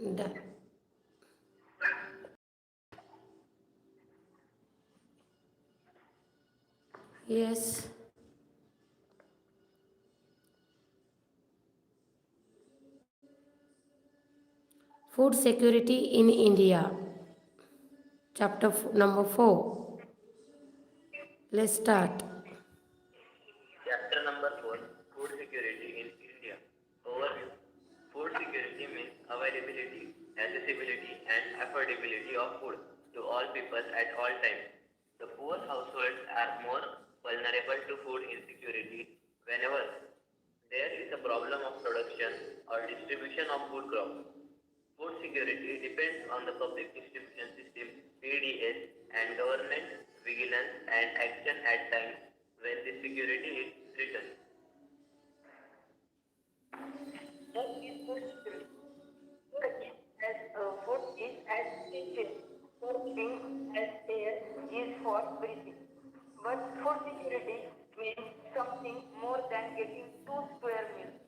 Done. Yes. Food security in India. Number 4. Let's start. Chapter number 4, Food Security in India. Overview. Food security means availability, accessibility and affordability of food to all people at all times. The poor households are more vulnerable to food insecurity whenever there is a problem of production or distribution of food crops. Food security depends on the public distribution system (PDS) and government vigilance and action at times when the security is threatened. What is food security? Food is as essential for living as air is for breathing. But food security means something more than getting 2 square meals.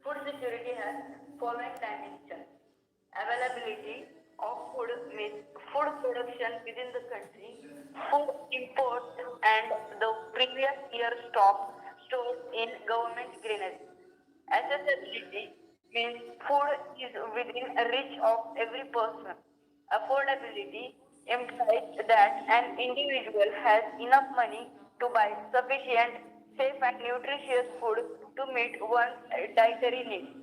Food security has following dimensions. Availability of food means food production within the country, food import and the previous year stock stored in government granaries. Accessibility means food is within reach of every person. Affordability implies that an individual has enough money to buy sufficient, safe and nutritious food to meet one's dietary needs.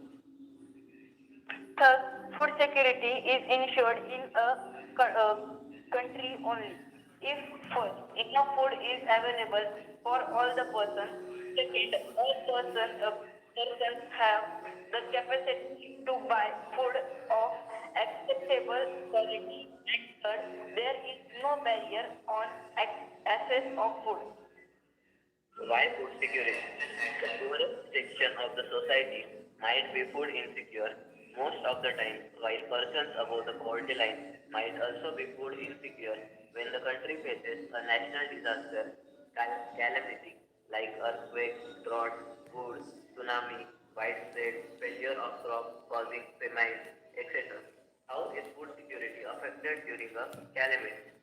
Thus, food security is ensured in a country only if first enough food is available for all the persons. Second, all persons have the capacity to buy food of acceptable quality. And third, there is no barrier on access of food. Why food security? The poorest section of the society might be food insecure most of the time, while persons above the poverty line might also be food insecure when the country faces a national disaster calamity like earthquake, drought, food, tsunami, widespread failure of crops causing famine, etc. How is food security affected during a calamity?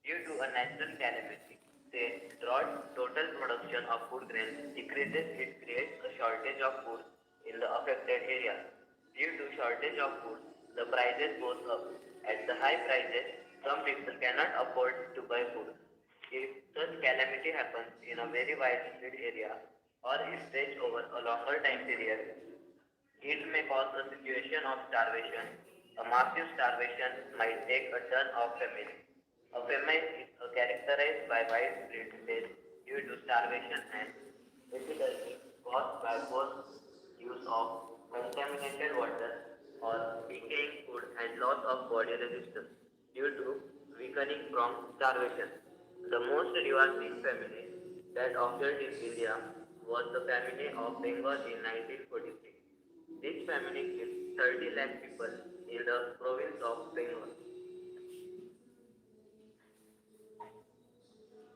Due to a natural calamity, say drought, total production of food grains decreases, it creates a shortage of food in the affected area. Due to shortage of food, the prices goes up. At the high prices, some people cannot afford to buy food. If such calamity happens in a very widespread area or is stretched over a longer time period, it may cause a situation of starvation. A massive starvation might take a turn of famine. A famine is characterized by widespread death due to starvation and epidemic caused by poor use of contaminated water or decaying food and loss of body resistance due to weakening from starvation. The most devastating famine that occurred in India was the famine of Bengal in 1943. This famine killed 30 lakh people in the province of Bengal.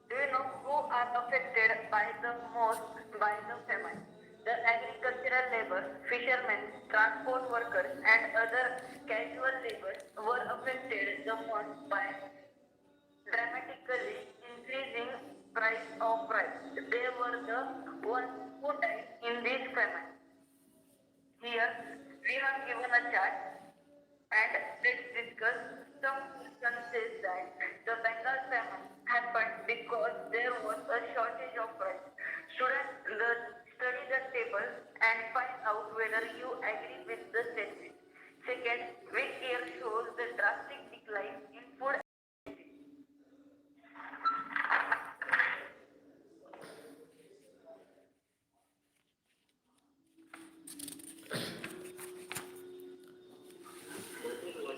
Do you know who are affected by the most by the famine? The agricultural labor, fishermen, transport workers, and other casual labor were affected the most by dramatically increasing price of rice. They were the ones who died in this famine. Here we have given a chart and let's discuss. Some person says that the Bengal famine happened because there was a shortage of rice. Study the table and find out whether you agree with the statement. Second, which year shows the drastic decline in food.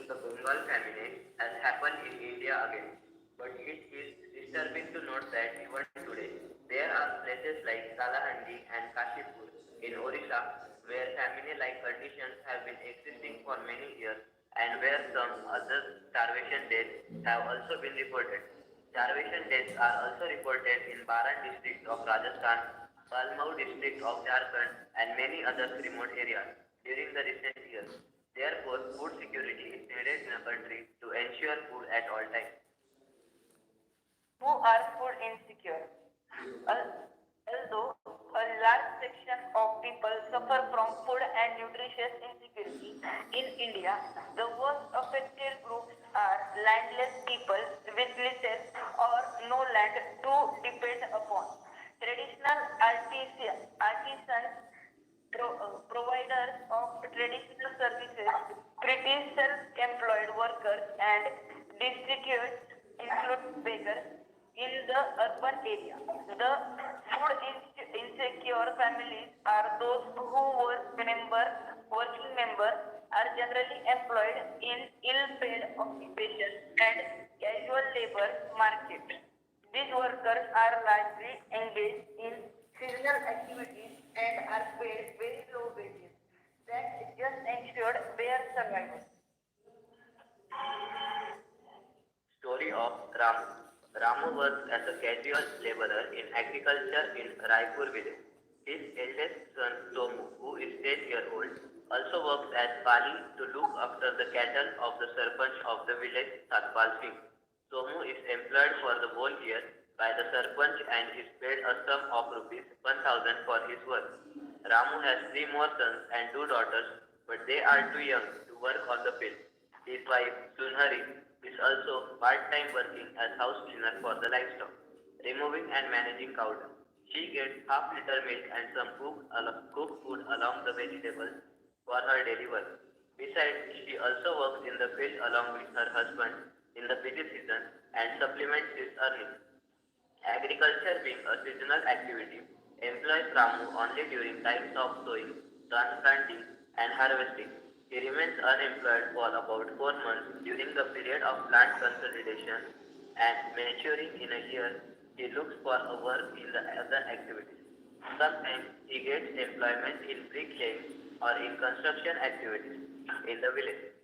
The Bengal famine has happened in India again, but it is disturbing to note that even today there are places like Kalahandi and Kashipur in Orissa where famine-like conditions have been existing for many years and where some other starvation deaths have also been reported. Starvation deaths are also reported in Baran district of Rajasthan, Palmau district of Jharkhand and many other remote areas during the recent years. There Therefore, food security is needed in a country to ensure food at all times. Who are food insecure? Although a large section of people suffer from food and nutritious insecurity in India, the worst affected groups are landless people with little or no land to depend upon. Traditional artisans, providers of traditional services, pretty self-employed workers, and destitutes include beggars in the urban area. The insecure families are those who working members are generally employed in ill-paid occupations and casual labor market. These workers are largely engaged in seasonal activities and are paid very low wages that just ensure their survival. Story of Ramu. Ramu works as a casual laborer in agriculture in Raipur village. His eldest son Somu, who is 10 years old, also works as Pali to look after the cattle of the Sarpanch of the village Satpal Singh. Somu is employed for the whole year by the Sarpanch and is paid a sum of rupees 1000 for his work. Ramu has three more sons and two daughters, but they are too young to work on the field. His wife, Sunhari, is also part-time working as house cleaner for the livestock, removing and managing cow dung. She gets half liter milk and some cooked food along the vegetables for her daily work. Besides, she also works in the field along with her husband in the busy season and supplements his earnings. Agriculture being a seasonal activity employs Ramu only during times of sowing, transplanting, and harvesting. He remains unemployed for about 4 months during the period of plant consolidation and maturing in a year. He looks for a work in the other activities. Sometimes he gets employment in bricklaying or in construction activities in the village.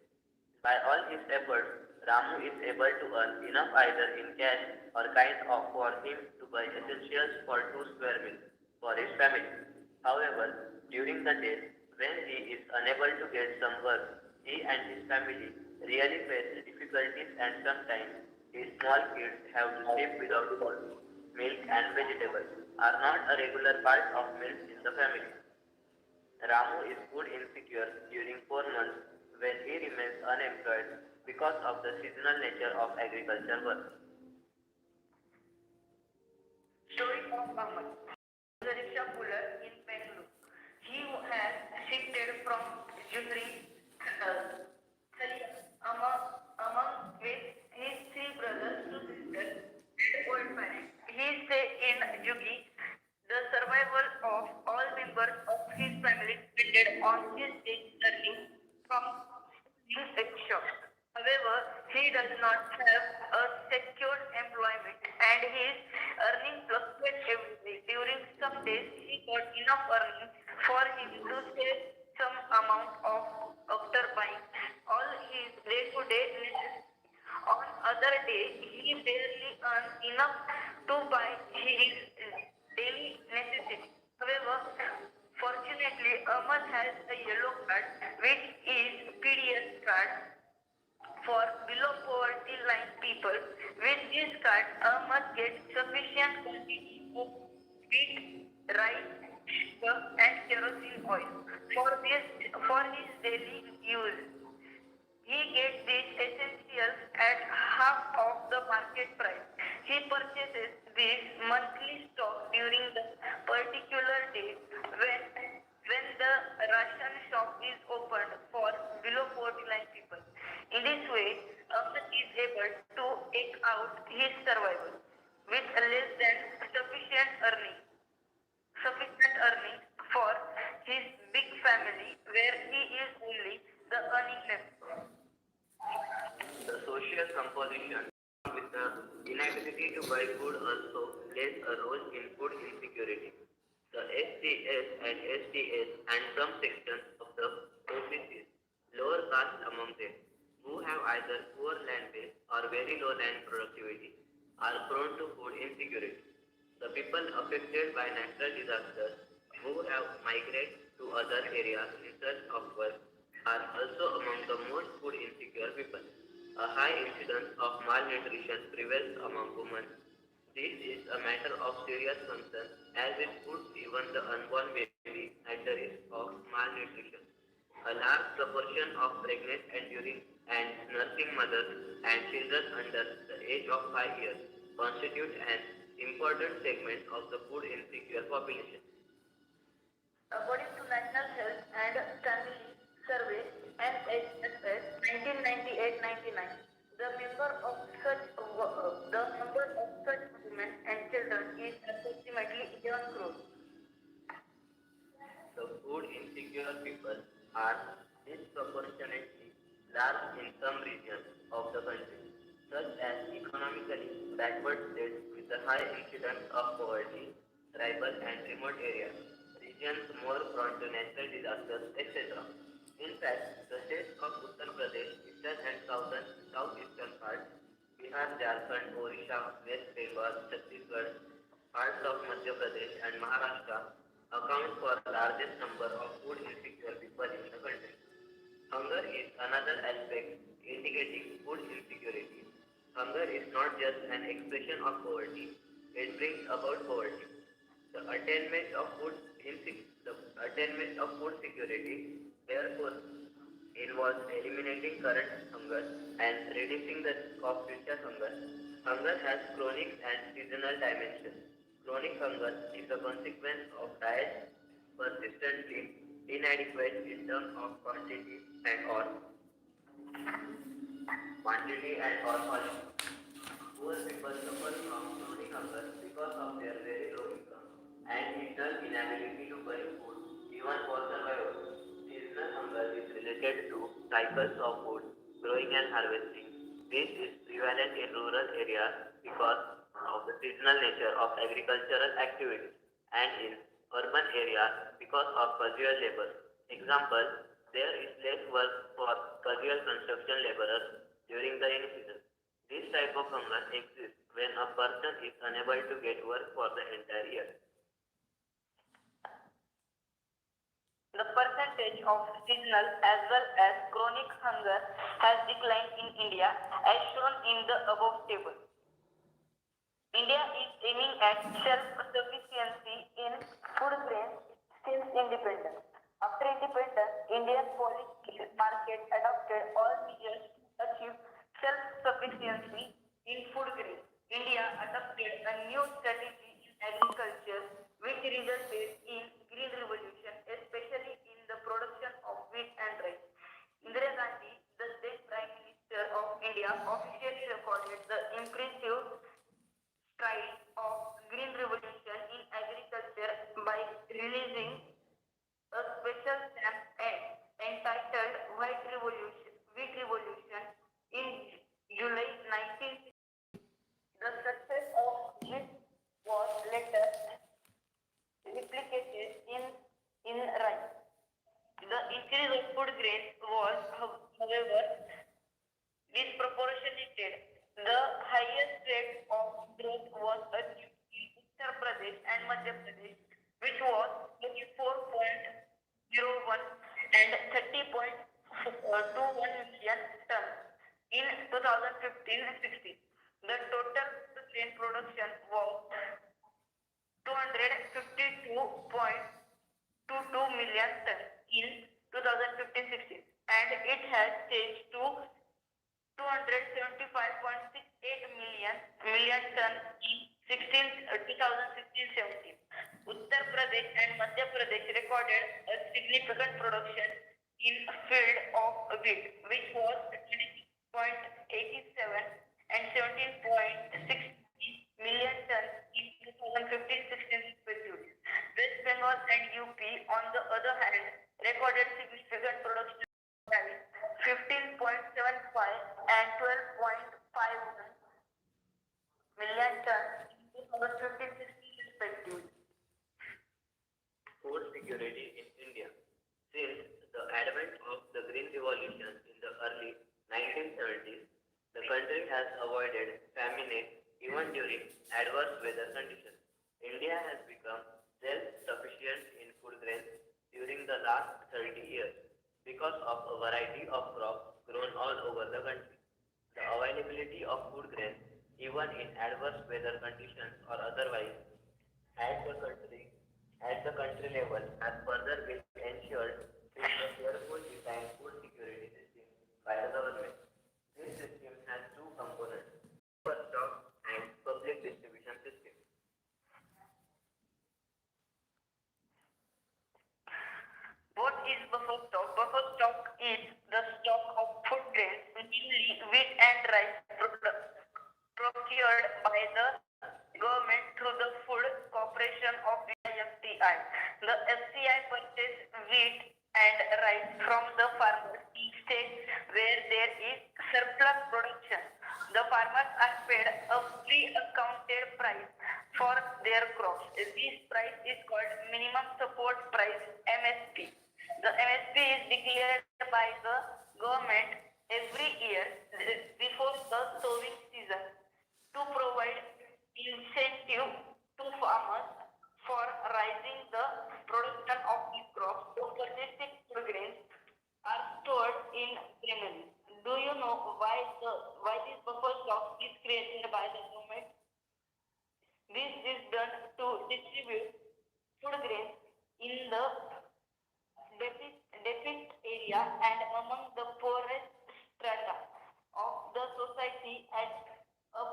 By all his efforts, Ramu is able to earn enough either in cash or kind of for him to buy essentials for 2 square meals for his family. However, during the days when he is unable to get some work, he and his family really face difficulties and sometimes his small kids have to sleep without food. Milk and vegetables are not a regular part of meals in the family. Ramu is food insecure during 4 months when he remains unemployed because of the seasonal nature of agriculture work. Story of Ahmad, the rickshaw puller in Bangalore. He has shifted from Jewelry among with his three brothers, two sisters, and old parents. He stay in Jugi. The survival of all members of his family depended on his daily earning from his shop. However, he does not have a secured employment and his earnings fluctuate every day. During some days, he got enough earning for him to save some amount of after buying all his day-to-day necessities. On other day, he barely earns enough to buy his daily necessities. However, fortunately, Ahmad has a yellow card, which is PDS card for below poverty line people. With this card, Ahmad gets sufficient quantity of wheat, rice, sugar, and kerosene oil for his daily use. He gets these essentials at half of the market price. He purchases this monthly stock during the particular day when the ration shop is opened for below poverty line people. In this way, Ahmed is able to take out his survival with less than sufficient earnings for his big family where he is only the earning member. The social composition with the inability to buy food also plays a role in food insecurity. The SCS and STS and some sections of the OBCs, lower caste among them, who have either poor land base or very low land productivity, are prone to food insecurity. The people affected by natural disasters who have migrated to other areas in search of work are also among malnutrition prevails among women. This is a matter of serious concern as it puts even the unborn baby at the risk of malnutrition. A large proportion of pregnant, enduring, and nursing mothers and children under the age of 5 years constitute an important segment of the food insecure population. According to National Health and Family Survey (NHS) 1998-99, the number of such women and children is approximately 11 crore. The food insecure people are disproportionately large in some regions of the country, such as economically backward states with a high incidence of poverty, tribal and remote areas, regions more prone to natural disasters, etc. In fact, the states of Uttar Pradesh, eastern and southeastern parts, Bihar, Jharkhand, Orissa, West Bengal, Chhattisgarh, parts of Madhya Pradesh and Maharashtra account for largest number of food insecure people in the country. Hunger is another aspect indicating food insecurity. Hunger is not just an expression of poverty, it brings about poverty. The attainment of food security, therefore, involves eliminating current hunger and reducing the risk of future hunger. Hunger has chronic and seasonal dimensions. Chronic hunger is a consequence of diet persistently inadequate in terms of quantity and or quality. Poor people suffer from chronic hunger because of their very low income and internal inability to buy food even for survival. Seasonal hunger is related to cycles of food growing and harvesting. This is prevalent in rural areas because of the seasonal nature of agricultural activities and in urban areas because of casual labor. Example, there is less work for casual construction laborers during the rainy season. This type of hunger exists when a person is unable to get work for the entire year. The percentage of seasonal as well as chronic hunger has declined in India as shown in the above table. India is aiming at self-sufficiency in food grains since independence. After independence, Indian policy market adopted all measures to achieve self-sufficiency in food grains. India adopted a new strategy in agriculture which resulted in green revolution, especially in the production of wheat and rice. Indira Gandhi, the then Prime Minister of India, officially recorded the impressive strides of green revolution in agriculture by releasing a special stamp entitled Wheat Revolution in July 1960. The success of this was later replicated in rice. The increase of food grains was, however, disproportionate. The highest rate of growth was achieved in Uttar Pradesh and Madhya Pradesh, which was 34.01 and 30.21 million tons in 2015-16. The total grain production was 252.22 million tons in 2015-16, and it has changed to 275.68 million tons in 2016-17. Uttar Pradesh and Madhya Pradesh recorded a significant production in field of wheat, which was 26.87 and 17.6 million tons in 2015-16 respectively. West Bengal and UP, on the other hand, recorded significant production having 15.75 and 12.51 million tons in 2015-16 respectively. Food security in India. Since the advent of the Green Revolution in the early 1970s, the country has avoided famine even during adverse weather conditions. India has become self-sufficient in food grains during the last 30 years because of a variety of crops grown all over the country. The availability of food grains, even in adverse weather conditions or otherwise, at the country at the country level has further been ensured through the careful designed food security system by the government. This system has two components: buffer stock and public distribution system. What is buffer stock? Buffer stock is the stock of food grains, mainly wheat and rice, procured by the government through the Food Corporation of India (FCI). The FCI purchase wheat and rice from the farmers in states where there is surplus production. The farmers are paid a pre-accounted price for their crops. This price is called minimum support price (MSP). The MSP is declared by the government every year before the sowing season to provide incentive to farmers for rising the production of these crops. The purchased food grains are stored in granaries. Do you know why this buffer stock is created by the government? This is done to distribute food grains in the deficit area and among the poorest strata of the society at a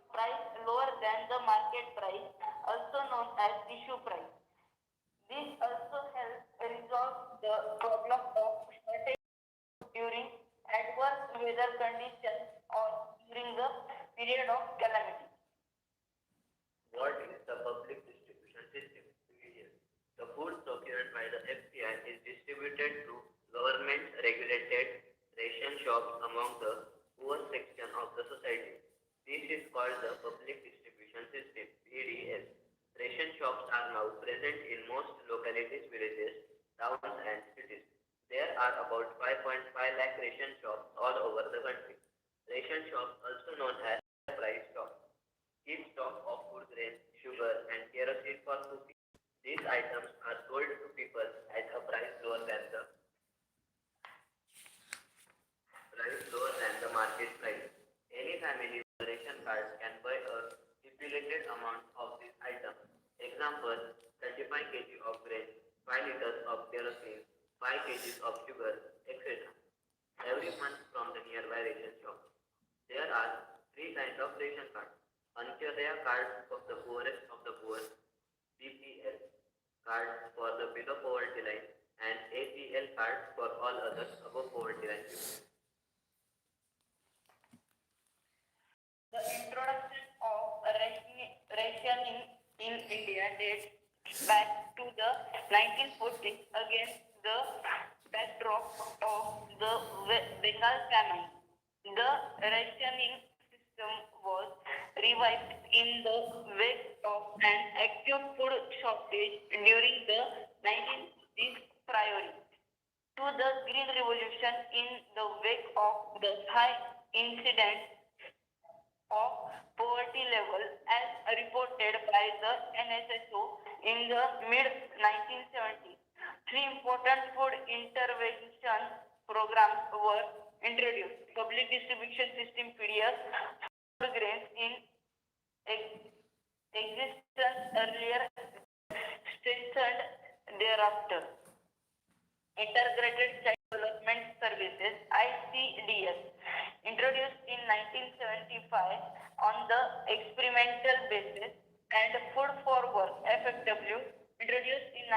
price lower than the market price, also known as issue price. This also helps resolve the problem of shortage during adverse weather conditions or during the period of calamity. What is the public distribution system? PDS. The food procured by the FCI is distributed through government regulated ration shops among the poor section of the society. This is called the public distribution system (PDS). Ration shops are now present in most localities, villages, towns, and cities. There are about 5.5 lakh ration shops all over the country. Ration shops, also known as price shops, keep stock of food grains, sugar, and kerosene for cooking. These items are sold to people at a price lower than the market price. Any family with a ration card can buy a stipulated amount of these items. Example: 35 kg of grain, 5 liters of kerosene, 5 kgs of sugar, etc. Every month from the nearby ration shop. There are three kinds of ration cards: Antyodaya cards of the poorest of the poor, BPL cards for the below poverty line, and APL cards for all others above poverty line people. The introduction of rationing in India dates back to the 1940s against the backdrop of the Bengal famine. The rationing system was revived in the wake of an acute food shortage during the 1960s prior to the Green Revolution. In the wake of the high incidence of poverty level as reported by the NSSO in the mid 1970s. Three important food intervention programs were introduced: public distribution system (PDS), food grains in existence earlier, strengthened thereafter. Integrated Child Development Services (ICDS), introduced in 1975 on the experimental basis, and Food for Work (FFW), introduced in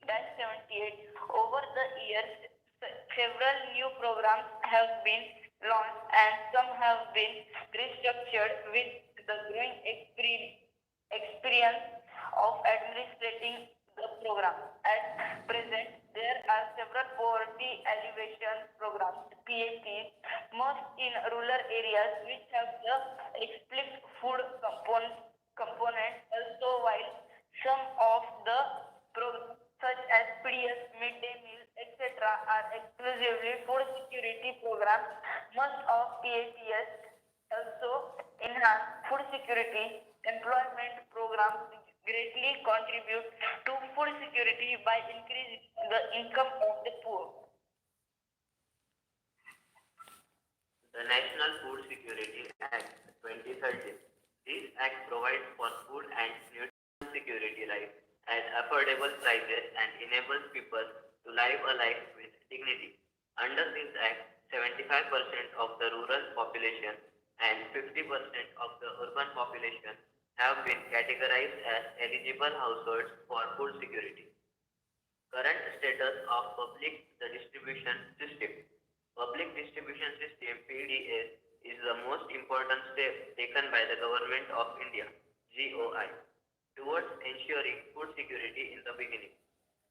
1977-78. Over the years, several new programs have been launched and some have been restructured with the growing experience of administrating the program. At present, there are several poverty alleviation programs (PAPs), most in rural areas, which have the explicit food component. Also, while some of the programs such as PDS, midday meal, etc., are exclusively food security programs, most of PAPs also enhance food security. Employment programs greatly contribute to food security by increasing the income of the poor. The the National Food Security Act 2013. This act provides for food and nutrition security rights at affordable prices and enables people to live a life with dignity. Under this act, 75% of the rural population and 50% of the urban population have been categorized as eligible households for food security. Current status of public distribution system. Public distribution system PDS is the most important step taken by the government of India GOI towards ensuring food security in the beginning.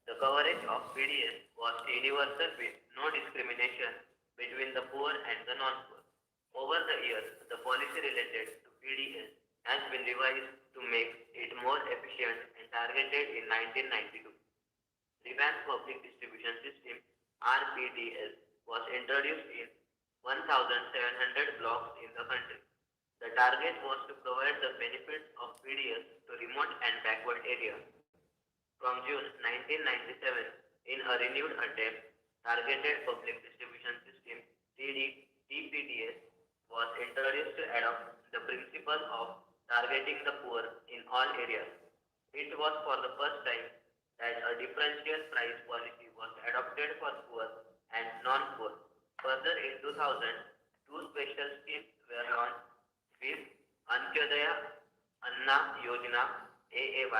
The coverage of PDS was universal with no discrimination between the poor and the non-poor. Over the years, the policy related to PDS has been revised to make it more efficient and targeted in 1992. Revamped Public Distribution System (RPDS) was introduced in 1,700 blocks in the country. The target was to provide the benefits of PDS to remote and backward areas. From June 1997, in a renewed attempt, Targeted Public Distribution System (TPDS) was introduced to adopt the principle of targeting the poor in all areas. It was for the first time that a differential price policy was adopted for poor and non-poor. Further, in 2000, two special schemes were launched with Antyodaya Anna Yojana (AAY)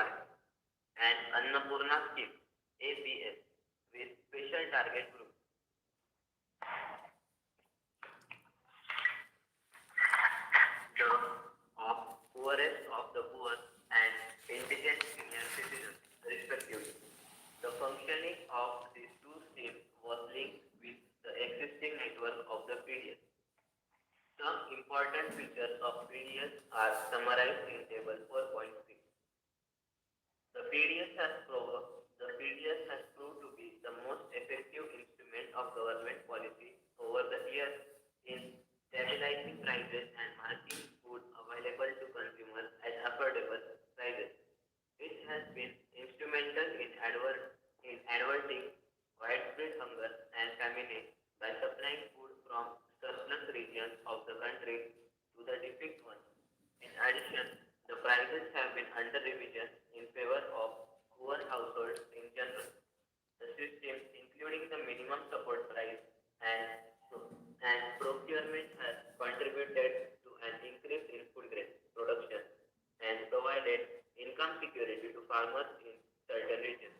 and Annapurna Scheme (APS) with special target groups. The of poorest of the poor and indigent senior citizens, respectively. The functioning of these two schemes was linked with the existing network of the PDS. Some important features of PDS are summarized in Table 4.6. The PDS has proved the PDS has proved to be the most effective instrument of government policy over the years in stabilizing prices and making food available to consumers at affordable prices. It has been instrumental in averting widespread hunger and famine by supplying food from surplus regions of the country to the deficit ones. In addition, the prices have been under revision in favor of poor households in general. The system, including the minimum support price and, and procurement, has contributed to an increase in food grain production and provided income security to farmers in certain regions.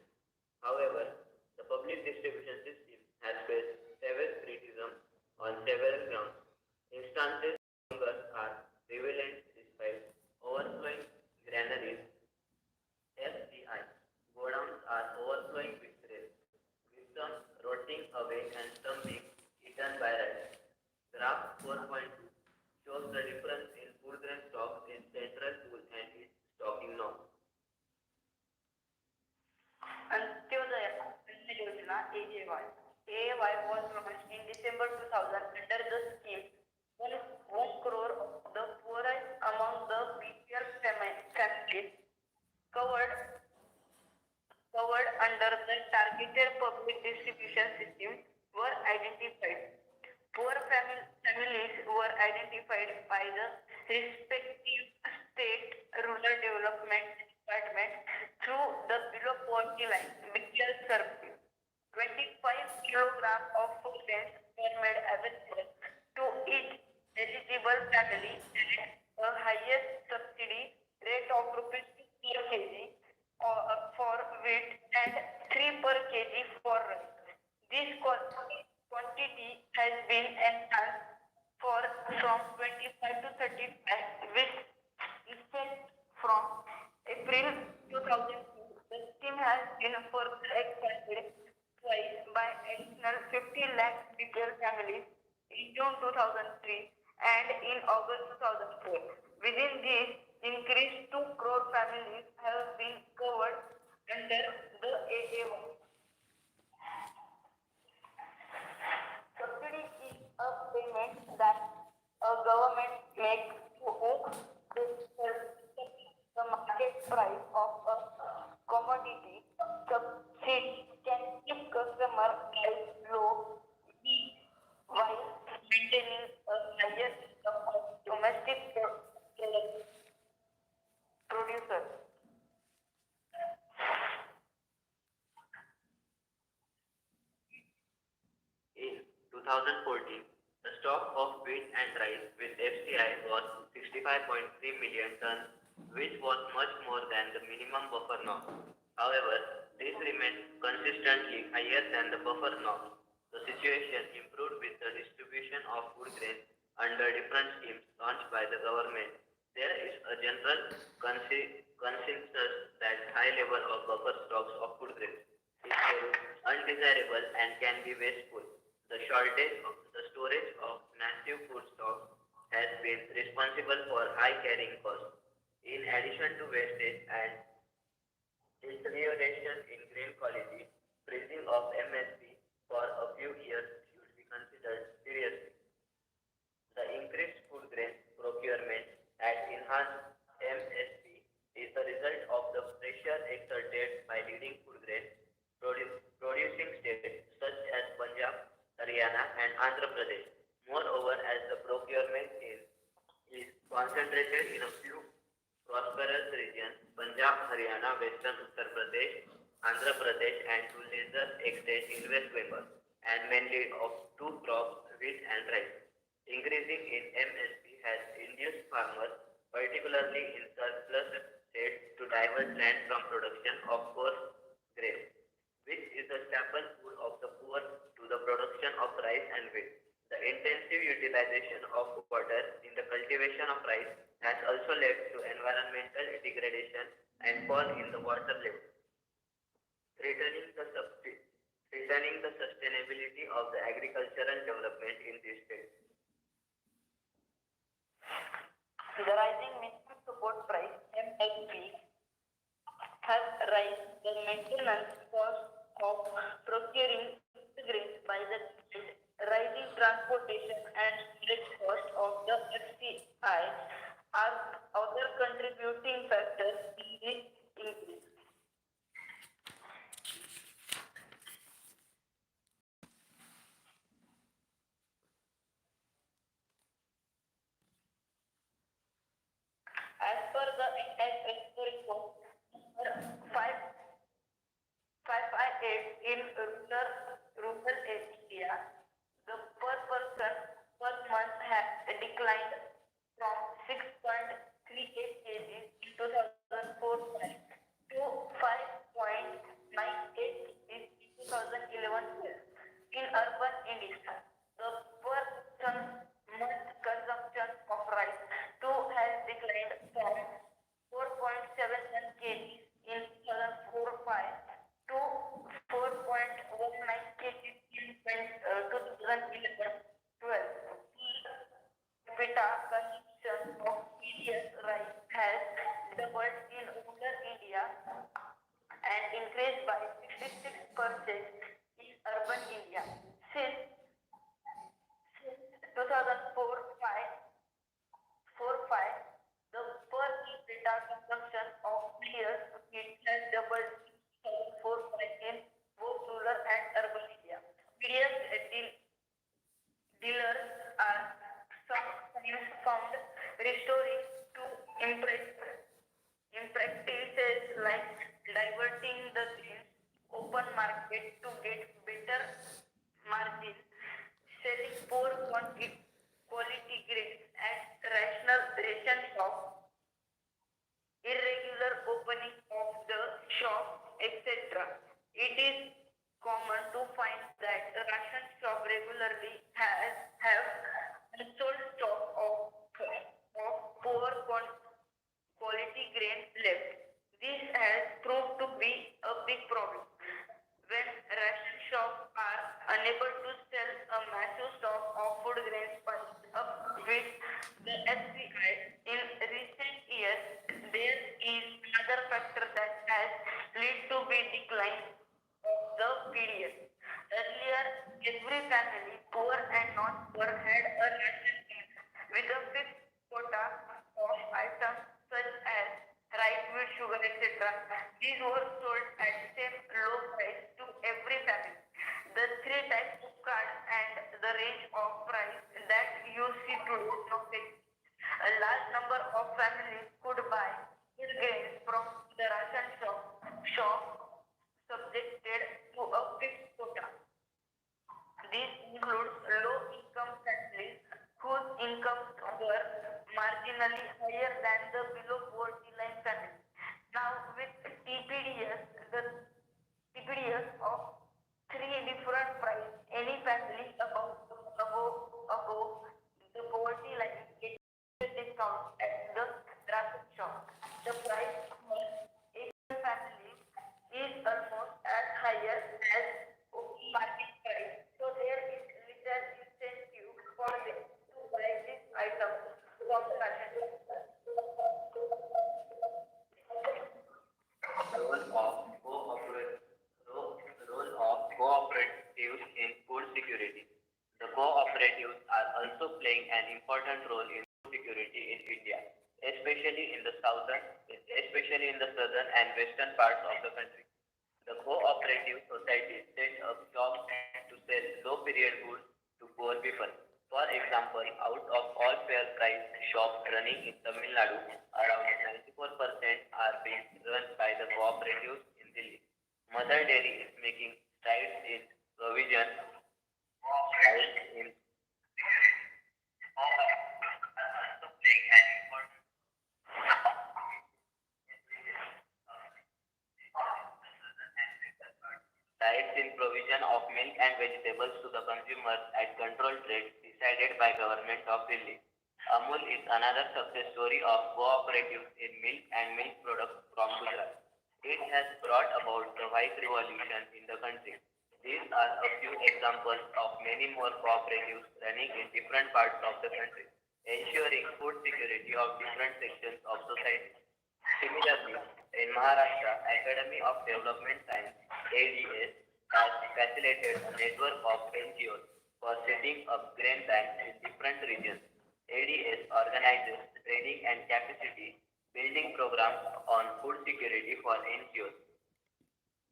However, the public distribution system has faced severe criticism on several grounds. Instances of hunger are prevalent despite overflowing granaries. FCI godowns are overflowing with some rotting away and some being eaten by rats. Graph 4.2 shows the difference in food grain stocks in Central Pool and its stocking norm. Antyodaya Anna Yojana (AAY). AAY was launched in December 2000 under the scheme. 1 crore of the poorest among the BPL families covered covered under the targeted public distribution system were identified. Poor families were identified by the respective state rural development department through the below poverty line BPL survey. 25 kilograms of food grains were made available to each eligible family at a highest subsidy rate of rupees 2 per kg for wheat and 3 per kg for rice. This quantity has been enhanced from 25 to 35 with effect from April 2002. The scheme has been further expanded twice by additional 50 lakh BPL families in June 2003 and in August 2004. Within this, increased 2 crore families have been covered under the AAY. Subsidy is a payment that a government makes to the market price of a commodity. Subsidy can keep customer price low while maintaining a high 2014, the stock of wheat and rice with FCI was 65.3 million tons, which was much more than the minimum buffer norm. However, this remained consistently higher than the buffer norm. The situation improved with the distribution of food grains under different schemes launched by the government. There is a general consensus that high level of buffer stocks of food grains is both undesirable and can be wasteful. The storage of massive food stocks has been responsible for high carrying costs. In addition to wastage and deterioration in grain quality, freezing of MSP for a few years should be considered seriously. The increased food grain procurement at enhanced MSP is the result of the pressure exerted by leading food grain producing states such as Punjab, Haryana, and Andhra Pradesh. Moreover, as the procurement is concentrated in a few prosperous regions, Punjab, Haryana, Western Uttar Pradesh, Andhra Pradesh, and to lesser extent in West Bengal, and mainly of two crops, wheat and rice. Increasing in MSP has induced farmers, particularly in surplus states, to divert land from production of coarse grains, which is the staple food of the poor, to the production of rice and wheat. The intensive utilization of water in the cultivation of rice has also led to environmental degradation and fall in the water level, threatening the, threatening the sustainability of the agricultural development in these states. The rising minimum support price (MSP) has raised the maintenance cost of procuring grains by the government. Rising transportation and storage cost of the FCI are other contributing factors in this increase. As per the FSO report number 558 in rural India, the per person per month has declined from 6.38 kg in 2004 to 5.98 in 2011. In urban India, the per person month consumption of rice too has declined from 4.71 kg in 2004-5 to 4.19 kg in 2011-12. Capita consumption of PDS rice has doubled in rural India and increased by 66% in urban India. Since 2004-5, the per capita consumption of beer has doubled in 2004 in both rural and urban India. Beer dealers are sometimes found restoring to practices like diverting the grains open market to get better margin, selling poor quality grains at rational ration shop, irregular opening of the shop, etc. It is common to find that ration shop regularly have unsold stock of poor quality grain left. This has proved to be a big problem. When ration shops are unable to sell a massive stock of food grains piled up with the SPI in recent years, there is another factor that has led to be decline of the PDS. Earlier, every family, poor and non-poor, had a ration card with a fixed quota of items such as rice, wheat, sugar, etc. These were sold at same low price to every family. The three types of cards and the range of price that you see today now exist. A large number of families could buy food grains from the ration shop subjected to a fixed quota. This would includes low-income families whose incomes were marginally higher than the below poverty line family. Now, with TPDS, the TPDS of three different price, any family above the poverty line gets a discount at the ration shop. The price for Asian families is almost as higher as market price. So there is little incentive for them to buy this item from the ration shop. Role of cooperate- role of cooperatives in food security. The cooperatives are also playing an important role in food security in India, especially in the southern and western parts of the country. The cooperative societies set up shops to sell low period goods to poor people. For example, out of all fair price shops running in Tamil Nadu, around 94% are being run by the cooperatives in Delhi. Mother Dairy is making strides in provision, strides in also playing an important sites in provision of milk and vegetables to the consumers at controlled rates decided by Government of Delhi. Amul is another success story of cooperatives in milk and milk products from Gujarat. It has brought about the white revolution in the country. These are a few examples of many more cooperatives running in different parts of the country, ensuring food security of different sections of society. Similarly, in Maharashtra, Academy of Development Science (ADS) has facilitated a network of NGOs for setting up grain banks in different regions. ADS organizes training and capacity building programs on food security for NGOs.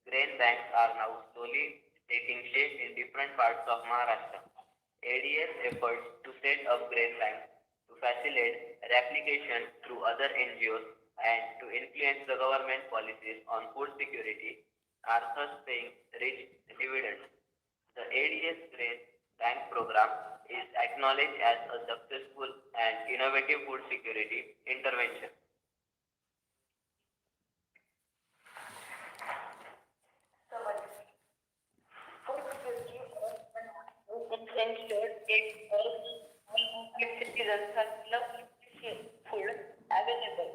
Grain banks are now slowly taking shape in different parts of Maharashtra. ADS efforts to set up grain banks to facilitate replication through other NGOs and to influence the government policies on food security are thus paying rich dividends. The ADS Grain Bank program is acknowledged as a successful and innovative food security intervention. Summary. Food security is ensured that all citizens have enough nutritious food available.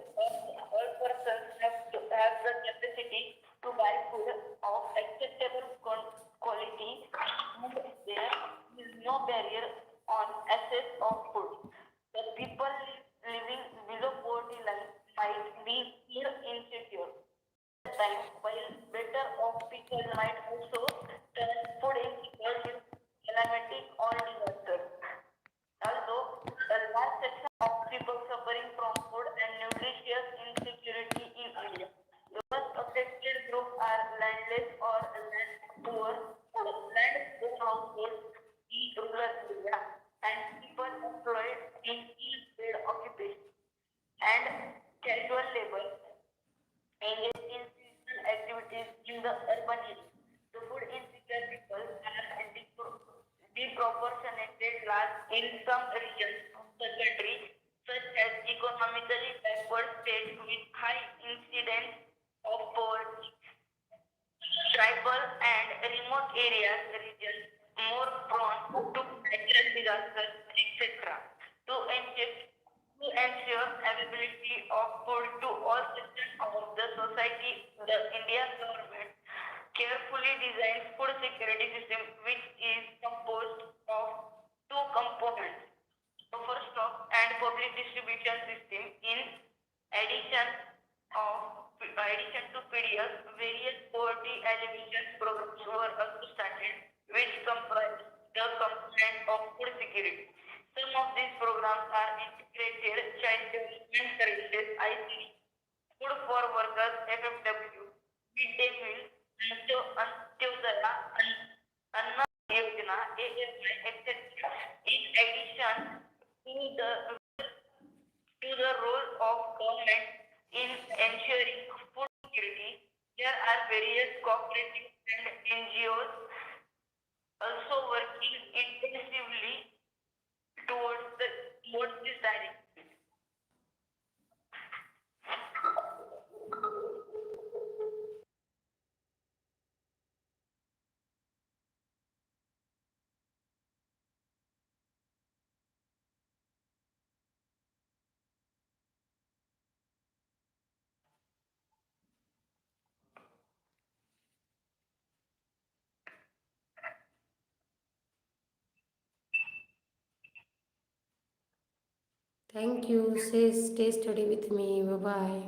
All persons have to have the capacity to buy food of acceptable quality, and there is no barrier on access of food. The people living below poverty line might be more insecure. Time, while better off people might also turn food insecure with calamity or disaster. Although a large section of people suffering from food and nutritious insecurity in India. The most affected group are landless or land poor, land poor households in rural area, and people employed in ill-paid occupations and casual labor engaged in seasonal activities in the urban areas. The food insecure people are disproportionately large in some regions of the country, such as economically backward states with high incidence of poverty, tribal and remote areas, regions more prone to natural disasters, etc. To ensure availability of food to all sections of the society, the Indian government carefully designed food security system which is composed of two components, buffer stock and public distribution system. In addition addition to PDS, various poverty alleviation programs were also started which comprise the component of food security. Some of these programs are integrated child development services (ICD), food for workers (FFW), midday meal, Antyodaya, Anna Yojana (AMY), etc. In addition to the role of government in ensuring food security, there are various cooperatives and NGOs also working intensively towards this direction. Thank you. Stay steady with me. Bye bye.